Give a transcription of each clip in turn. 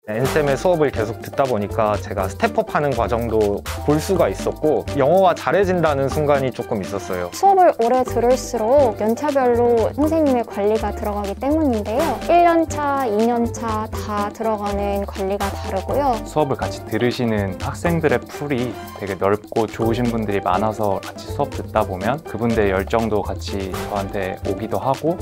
엔쌤의 수업을 계속 듣다 보니까 제가 스텝업 하는 과정도 볼 수가 있었고 영어가 잘해진다는 순간이 조금 있었어요. 수업을 오래 들을수록 연차별로 선생님의 관리가 들어가기 때문인데요. 1년차, 2년차 다 들어가는 관리가 다르고요. 수업을 같이 들으시는 학생들의 풀이 되게 넓고 좋으신 분들이 많아서 같이 수업 듣다 보면 그분들의 열정도 같이 저한테 오기도 하고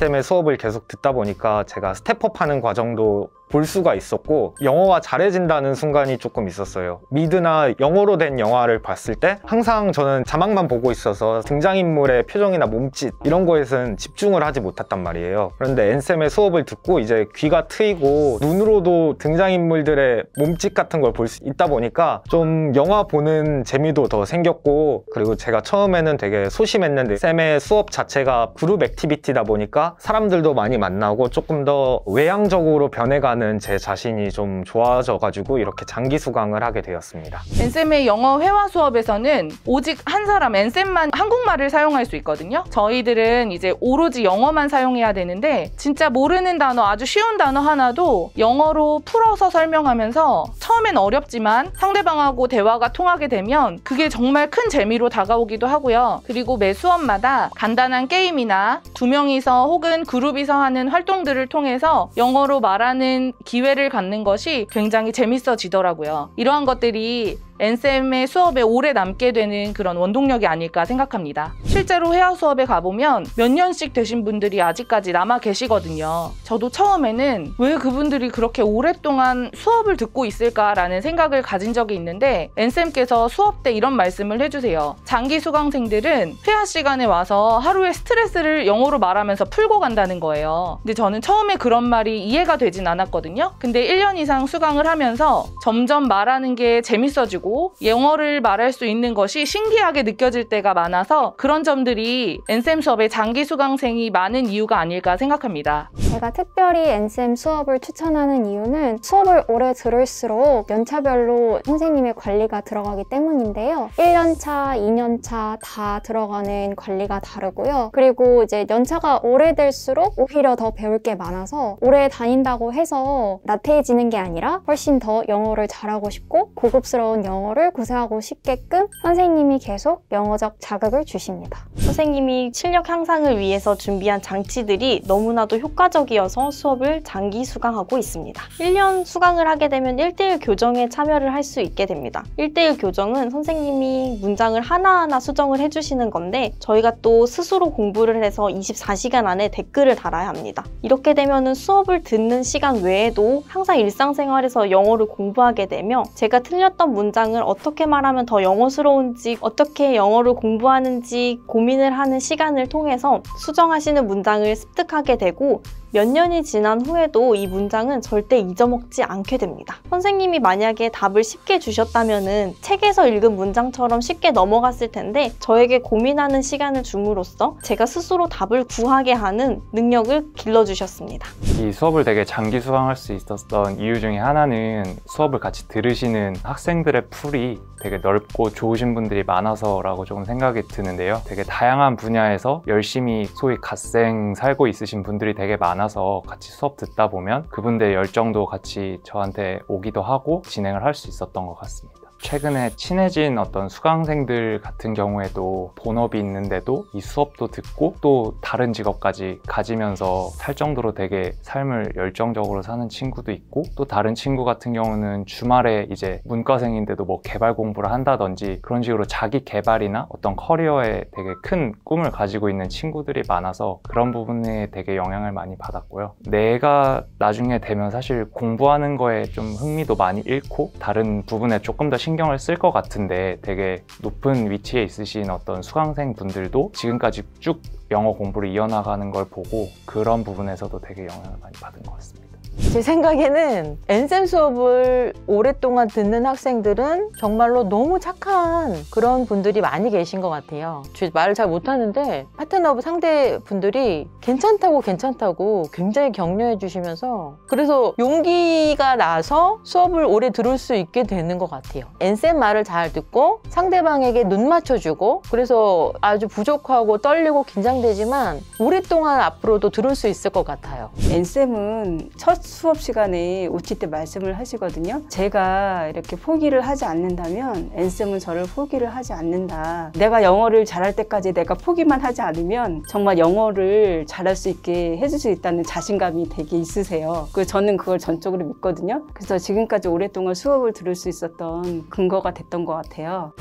엔쌤의 수업을 계속 듣다 보니까 제가 스텝업 하는 과정도 볼 수가 있었고 영어가 잘해진다는 순간이 조금 있었어요. 미드나 영어로 된 영화를 봤을 때 항상 저는 자막만 보고 있어서 등장인물의 표정이나 몸짓 이런 거에선 집중을 하지 못했단 말이에요. 그런데 엔쌤의 수업을 듣고 이제 귀가 트이고 눈으로도 등장인물들의 몸짓 같은 걸 볼 수 있다 보니까 좀 영화 보는 재미도 더 생겼고, 그리고 제가 처음에는 되게 소심했는데 쌤의 수업 자체가 그룹 액티비티다 보니까 사람들도 많이 만나고 조금 더 외향적으로 변해가는 제 자신이 좀 좋아져가지고 이렇게 장기 수강을 하게 되었습니다. 엔쌤의 영어 회화 수업에서는 오직 한 사람 엔쌤만 한국말을 사용할 수 있거든요. 저희들은 이제 오로지 영어만 사용해야 되는데 진짜 모르는 단어, 아주 쉬운 단어 하나도 영어로 풀어서 설명하면서 처음엔 어렵지만 상대방하고 대화가 통하게 되면 그게 정말 큰 재미로 다가오기도 하고요. 그리고 매 수업마다 간단한 게임이나 두 명이서 혹은 그룹이서 하는 활동들을 통해서 영어로 말하는 기회를 갖는 것이 굉장히 재밌어지더라고요. 이러한 것들이 엔쌤의 수업에 오래 남게 되는 그런 원동력이 아닐까 생각합니다. 실제로 회화 수업에 가보면 몇 년씩 되신 분들이 아직까지 남아 계시거든요. 저도 처음에는 왜 그분들이 그렇게 오랫동안 수업을 듣고 있을까라는 생각을 가진 적이 있는데 엔쌤께서 수업 때 이런 말씀을 해주세요. 장기 수강생들은 회화 시간에 와서 하루의 스트레스를 영어로 말하면서 풀고 간다는 거예요. 근데 저는 처음에 그런 말이 이해가 되진 않았거든요. 근데 1년 이상 수강을 하면서 점점 말하는 게 재밌어지고 영어를 말할 수 있는 것이 신기하게 느껴질 때가 많아서 그런 점들이 엔쌤 수업에 장기 수강생이 많은 이유가 아닐까 생각합니다. 제가 특별히 엔쌤 수업을 추천하는 이유는 수업을 오래 들을수록 연차별로 선생님의 관리가 들어가기 때문인데요. 1년차, 2년차 다 들어가는 관리가 다르고요. 그리고 이제 연차가 오래될수록 오히려 더 배울 게 많아서 오래 다닌다고 해서 나태해지는 게 아니라 훨씬 더 영어를 잘하고 싶고 고급스러운 영어를 구사하고 싶게끔 선생님이 계속 영어적 자극을 주십니다. 선생님이 실력 향상을 위해서 준비한 장치들이 너무나도 효과적이어서 수업을 장기 수강하고 있습니다. 1년 수강을 하게 되면 1:1 교정에 참여를 할 수 있게 됩니다. 1:1 교정은 선생님이 문장을 하나하나 수정을 해주시는 건데 저희가 또 스스로 공부를 해서 24시간 안에 댓글을 달아야 합니다. 이렇게 되면 수업을 듣는 시간 외에도 항상 일상생활에서 영어를 공부하게 되며 제가 틀렸던 문장을 어떻게 말하면 더 영어스러운지 어떻게 영어를 공부하는지 고민을 하는 시간을 통해서 수정하시는 문장을 습득하게 되고 몇 년이 지난 후에도 이 문장은 절대 잊어먹지 않게 됩니다. 선생님이 만약에 답을 쉽게 주셨다면 책에서 읽은 문장처럼 쉽게 넘어갔을 텐데 저에게 고민하는 시간을 줌으로써 제가 스스로 답을 구하게 하는 능력을 길러주셨습니다. 이 수업을 되게 장기 수강할 수 있었던 이유 중에 하나는 수업을 같이 들으시는 학생들의 풀이 되게 넓고 좋으신 분들이 많아서라고 조금 생각이 드는데요. 되게 다양한 분야에서 열심히 소위 갓생 살고 있으신 분들이 되게 많아서 같이 수업 듣다 보면 그분들의 열정도 같이 저한테 오기도 하고 진행을 할 수 있었던 것 같습니다. 최근에 친해진 어떤 수강생들 같은 경우에도 본업이 있는데도 이 수업도 듣고 또 다른 직업까지 가지면서 살 정도로 되게 삶을 열정적으로 사는 친구도 있고, 또 다른 친구 같은 경우는 주말에 이제 문과생인데도 뭐 개발 공부를 한다든지 그런 식으로 자기 개발이나 어떤 커리어에 되게 큰 꿈을 가지고 있는 친구들이 많아서 그런 부분에 되게 영향을 많이 받았고요. 내가 나중에 되면 사실 공부하는 거에 좀 흥미도 많이 잃고 다른 부분에 조금 더 신경을 쓸 것 같은데 되게 높은 위치에 있으신 어떤 수강생 분들도 지금까지 쭉 영어 공부를 이어나가는 걸 보고 그런 부분에서도 되게 영향을 많이 받은 것 같습니다. 제 생각에는 엔셈 수업을 오랫동안 듣는 학생들은 정말로 너무 착한 그런 분들이 많이 계신 것 같아요. 말을 잘 못하는데 파트너 상대분들이 괜찮다고 굉장히 격려해 주시면서 그래서 용기가 나서 수업을 오래 들을 수 있게 되는 것 같아요. 엔셈 말을 잘 듣고 상대방에게 눈 맞춰주고 그래서 아주 부족하고 떨리고 긴장되지만 오랫동안 앞으로도 들을 수 있을 것 같아요. 엔셈은 첫 수업 시간에 OT 때 말씀을 하시거든요. 제가 이렇게 포기를 하지 않는다면 엔셈은 저를 포기를 하지 않는다. 내가 영어를 잘할 때까지 내가 포기만 하지 않으면 정말 영어를 잘할 수 있게 해줄 수 있다는 자신감이 되게 있으세요. 저는 그걸 전적으로 믿거든요. 그래서 지금까지 오랫동안 수업을 들을 수 있었던 근거가 됐던 것 같아요.